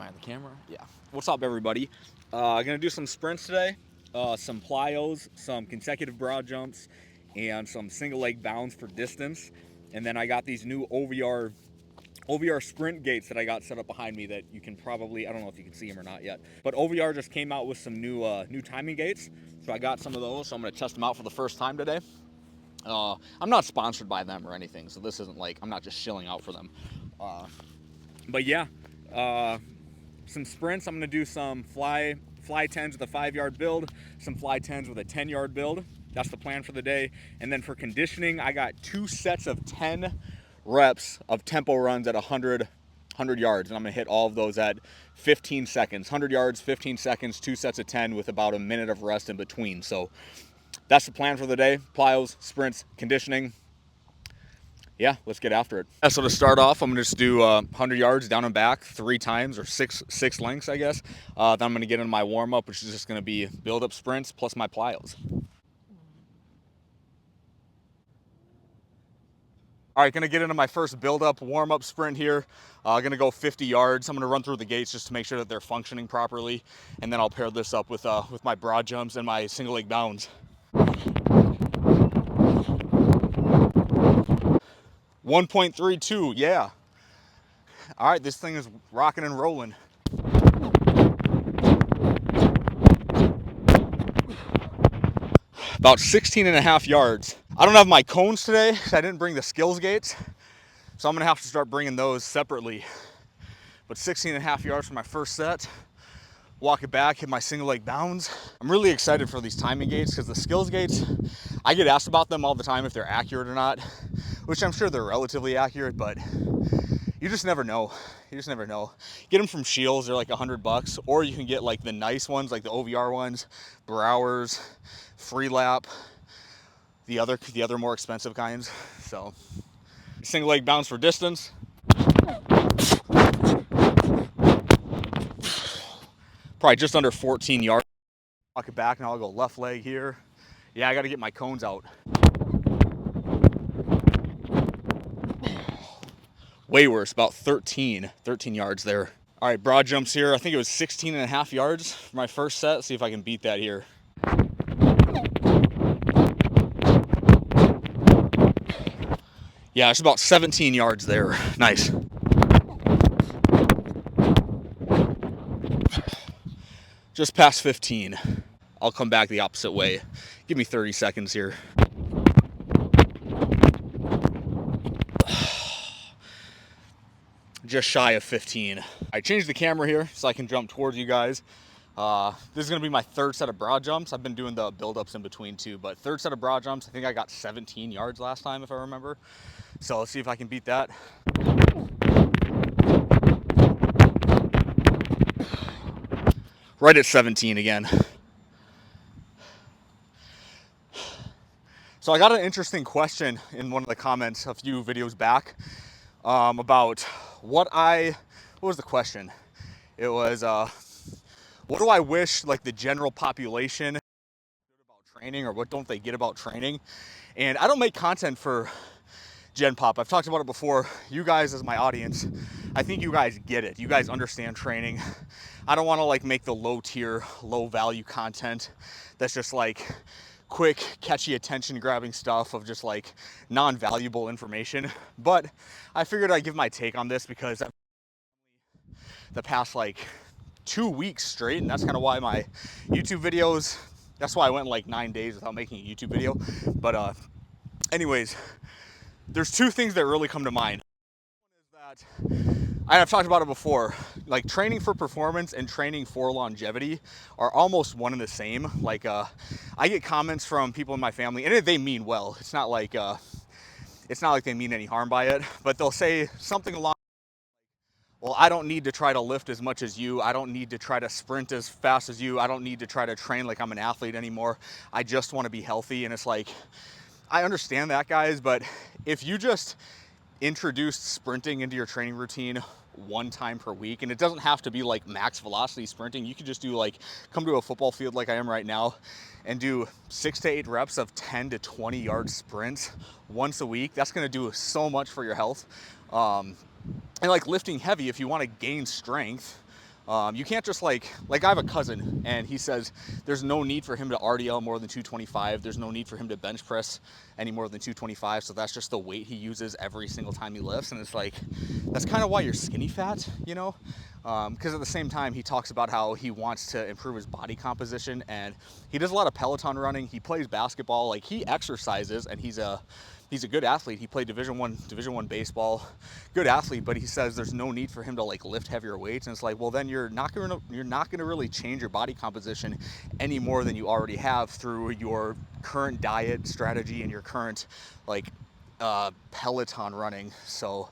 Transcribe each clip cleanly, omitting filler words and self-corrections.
Am I on the camera? Yeah. What's up, everybody? Gonna do some sprints today, some plyos, some consecutive broad jumps, and some single leg bounds for distance. And then I got these new OVR sprint gates that I got set up behind me that you can probably, I don't know if you can see them or not yet, but OVR just came out with some new timing gates. So I got some of those, so I'm gonna test them out for the first time today. I'm not sponsored by them or anything, so this isn't like, I'm not just shilling out for them. But yeah, some sprints. I'm gonna do some fly 10s with a 5-yard build, some fly 10s with a 10-yard build. That's the plan for the day. And then for conditioning, I got 2 sets of 10 reps of tempo runs at 100 yards, and I'm gonna hit all of those at 15 seconds. 100 yards, 15 seconds, 2 sets of 10 with about a minute of rest in between. So that's the plan for the day. Plyos, sprints, conditioning. Yeah, let's get after it. So to start off, I'm gonna just do 100 yards down and back 3 times, or six lengths, I guess. Then I'm gonna get into my warm up, which is just gonna be build up sprints plus my plyos. All right, gonna get into my first build up warm up sprint here. Gonna go 50 yards. I'm gonna run through the gates just to make sure that they're functioning properly, and then I'll pair this up with my broad jumps and my single leg bounds. 1.32, yeah. All right, this thing is rocking and rolling. About 16.5 yards. I don't have my cones today because I didn't bring the skills gates, so I'm gonna have to start bringing those separately. But 16.5 yards for my first set. Walk it back, hit my single leg bounds. I'm really excited for these timing gates because the skills gates, I get asked about them all the time if they're accurate or not, which I'm sure they're relatively accurate, but you just never know. You just never know. Get them from Shields, they're like $100, or you can get like the nice ones, like the OVR ones, Browers, Free Lap, the other more expensive kinds. So, single leg bounce for distance. Probably just under 14 yards. Walk it back, now I'll go left leg here. Yeah, I gotta get my cones out. Way worse, about 13 yards there. All right, broad jumps here. I think it was 16.5 yards for my first set. See if I can beat that here. Yeah, it's about 17 yards there. Nice. Just past 15. I'll come back the opposite way. Give me 30 seconds here. Just shy of 15. I changed the camera here so I can jump towards you guys. This is gonna be my third set of broad jumps. I've been doing the build-ups in between too, but third set of broad jumps. I think I got 17 yards last time, if I remember. So let's see if I can beat that. Right at 17 again. So I got an interesting question in one of the comments a few videos back about what was the question? It was, what do I wish like the general population about training, or what don't they get about training? And I don't make content for Gen Pop. I've talked about it before. You guys as my audience, I think you guys get it. You guys understand training. I don't want to like make the low tier, low value content that's just like quick, catchy, attention grabbing stuff of just like non-valuable information. But I figured I'd give my take on this because the past like 2 weeks straight, and that's kind of why my YouTube videos, that's why I went like 9 days without making a YouTube video. But anyways, there's 2 things that really come to mind. One is that, I've talked about it before, like training for performance and training for longevity are almost one and the same. Like I get comments from people in my family, and they mean well. It's not like they mean any harm by it, but they'll say something along, well, I don't need to try to lift as much as you. I don't need to try to sprint as fast as you. I don't need to try to train like I'm an athlete anymore. I just want to be healthy. And it's like, I understand that, guys, but if you just introduced sprinting into your training routine 1 time per week, and it doesn't have to be like max velocity sprinting, you could just do like, come to a football field like I am right now and do 6 to 8 reps of 10 to 20 yard sprints once a week. That's going to do so much for your health. And like lifting heavy, if you want to gain strength, You can't just like I have a cousin and he says there's no need for him to RDL more than 225. There's no need for him to bench press any more than 225. So that's just the weight he uses every single time he lifts. And it's like, that's kind of why you're skinny fat, you know? Because at the same time, he talks about how he wants to improve his body composition, and he does a lot of Peloton running. He plays basketball, like he exercises, and he's a good athlete. He played Division One baseball, good athlete. But he says there's no need for him to like lift heavier weights, and it's like, well, then you're not gonna really change your body composition any more than you already have through your current diet strategy and your current like Peloton running. So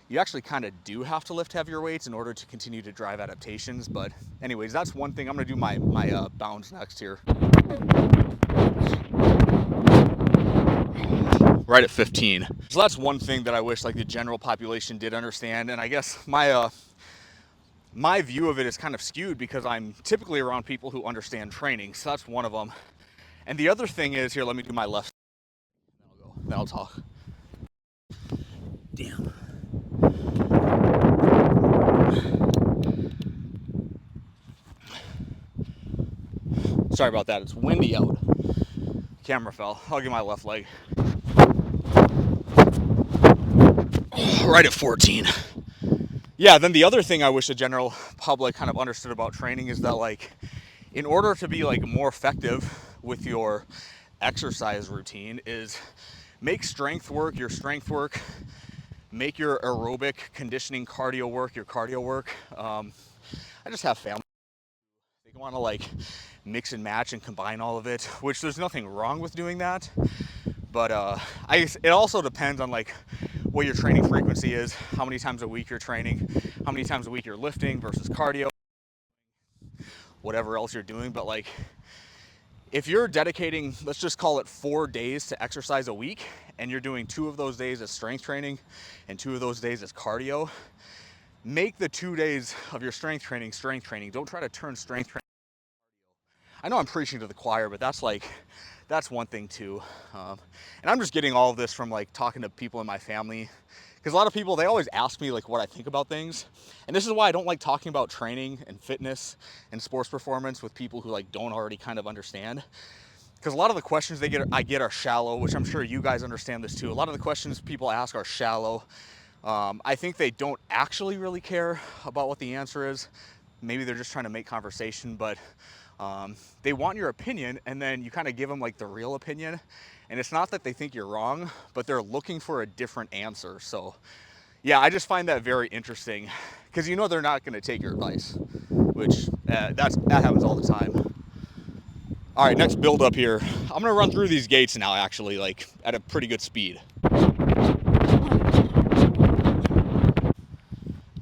you actually kind of do have to lift heavier weights in order to continue to drive adaptations. But anyways, that's one thing. I'm gonna do my bounds next here. Right at 15. So that's one thing that I wish like the general population did understand. And I guess my view of it is kind of skewed because I'm typically around people who understand training. So that's one of them. And the other thing is, here, let me do my left. Then I'll talk. Damn. Sorry about that. It's windy out. Camera fell. I'll get my left leg. Right at 14. Yeah, then the other thing I wish the general public kind of understood about training is that like, in order to be like more effective with your exercise routine is make strength work your strength work, make your aerobic conditioning cardio work your cardio work. I just have family. They want to like mix and match and combine all of it, which there's nothing wrong with doing that. But it also depends on like what your training frequency is, how many times a week you're training, how many times a week you're lifting versus cardio, whatever else you're doing. But like, if you're dedicating, let's just call it 4 days to exercise a week, and you're doing 2 of those days as strength training and 2 of those days as cardio, make the 2 days of your strength training. Don't try to turn strength training. I know I'm preaching to the choir, but that's one thing too. And I'm just getting all of this from like talking to people in my family, because a lot of people, they always ask me like what I think about things. And this is why I don't like talking about training and fitness and sports performance with people who like don't already kind of understand. Because a lot of the questions I get are shallow, which I'm sure you guys understand this too. A lot of the questions people ask are shallow. I think they don't actually really care about what the answer is. Maybe they're just trying to make conversation, but they want your opinion, and then you kind of give them like the real opinion. And it's not that they think you're wrong, but they're looking for a different answer. So yeah, I just find that very interesting, because you know they're not going to take your advice, which that happens all the time. All right, next build up here. I'm gonna run through these gates now, actually, like at a pretty good speed.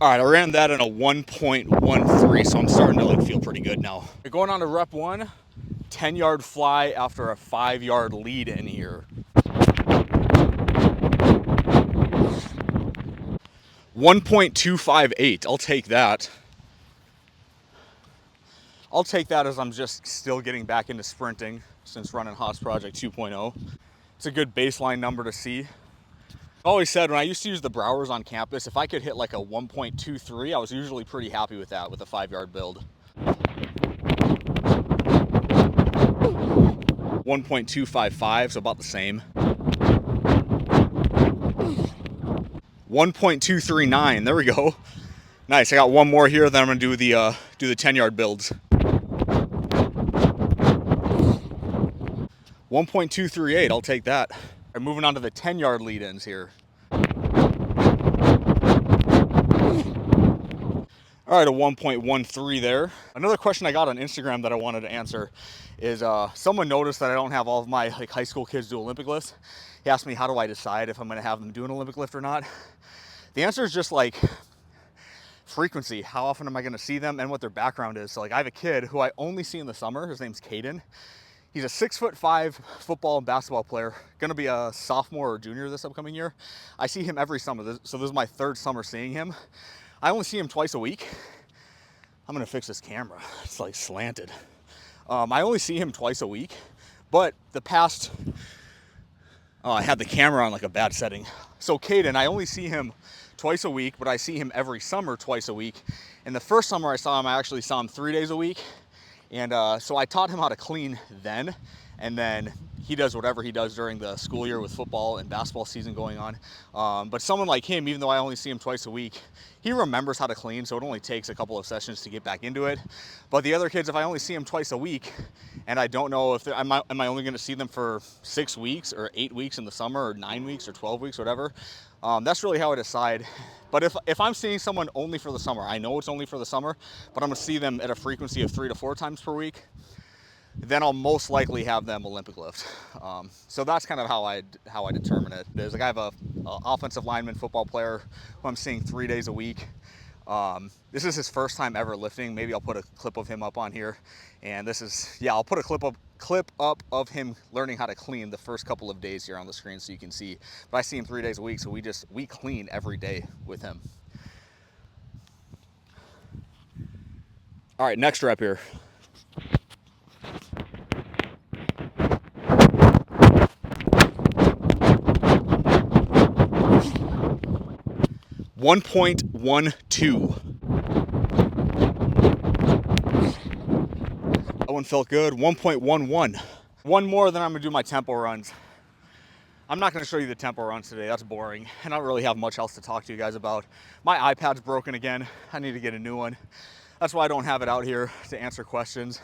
All right, I ran that in a 1.13, so I'm starting to like feel pretty good now. Going on to rep 1, 10-yard fly after a 5-yard lead in here. 1.258, I'll take that. I'll take that as I'm just still getting back into sprinting since running Haas Project 2.0. It's a good baseline number to see. I always said when I used to use the Browers on campus, if I could hit like a 1.23, I was usually pretty happy with that with a 5-yard build. 1.255, so about the same. 1.239, there we go. Nice, I got one more here, then I'm gonna do the 10-yard builds. 1.238, I'll take that. All right, moving on to the 10-yard lead-ins here. All right, a 1.13 there. Another question I got on Instagram that I wanted to answer is someone noticed that I don't have all of my like high school kids do Olympic lifts. He asked me, how do I decide if I'm gonna have them do an Olympic lift or not? The answer is just like frequency. How often am I gonna see them and what their background is. So like I have a kid who I only see in the summer. His name's Caden. He's a 6'5" football and basketball player, gonna be a sophomore or junior this upcoming year. I see him every summer, so this is my 3rd summer seeing him. I only see him twice a week. I'm gonna fix this camera, it's like slanted. I only see him twice a week, but the past, I had the camera on like a bad setting. So Caden, I only see him twice a week, but I see him every summer twice a week. And the first summer I saw him, I actually saw him 3 days a week. And so I taught him how to clean then, and then he does whatever he does during the school year with football and basketball season going on. But someone like him, even though I only see him twice a week, he remembers how to clean, so it only takes a couple of sessions to get back into it. But the other kids, if I only see them twice a week, and I don't know if am I only going to see them for 6 weeks or 8 weeks in the summer, or 9 weeks or 12 weeks, whatever. That's really how I decide. But if I'm seeing someone only for the summer, I know it's only for the summer, but I'm going to see them at a frequency of 3 to 4 times per week, then I'll most likely have them Olympic lift. So that's kind of how I determine it. There's like I have a offensive lineman football player who I'm seeing 3 days a week. This is his first time ever lifting. Maybe I'll put a clip of him up on here. And this is, yeah, I'll put a clip up of him learning how to clean the first couple of days here on the screen so you can see. But I see him 3 days a week, so we clean every day with him. All right, next rep here. .12. That one felt good. 1.11. One more, then I'm gonna do my tempo runs. I'm not gonna show you the tempo runs today, that's boring. And I don't really have much else to talk to you guys about. My iPad's broken again. I need to get a new one. That's why I don't have it out here to answer questions.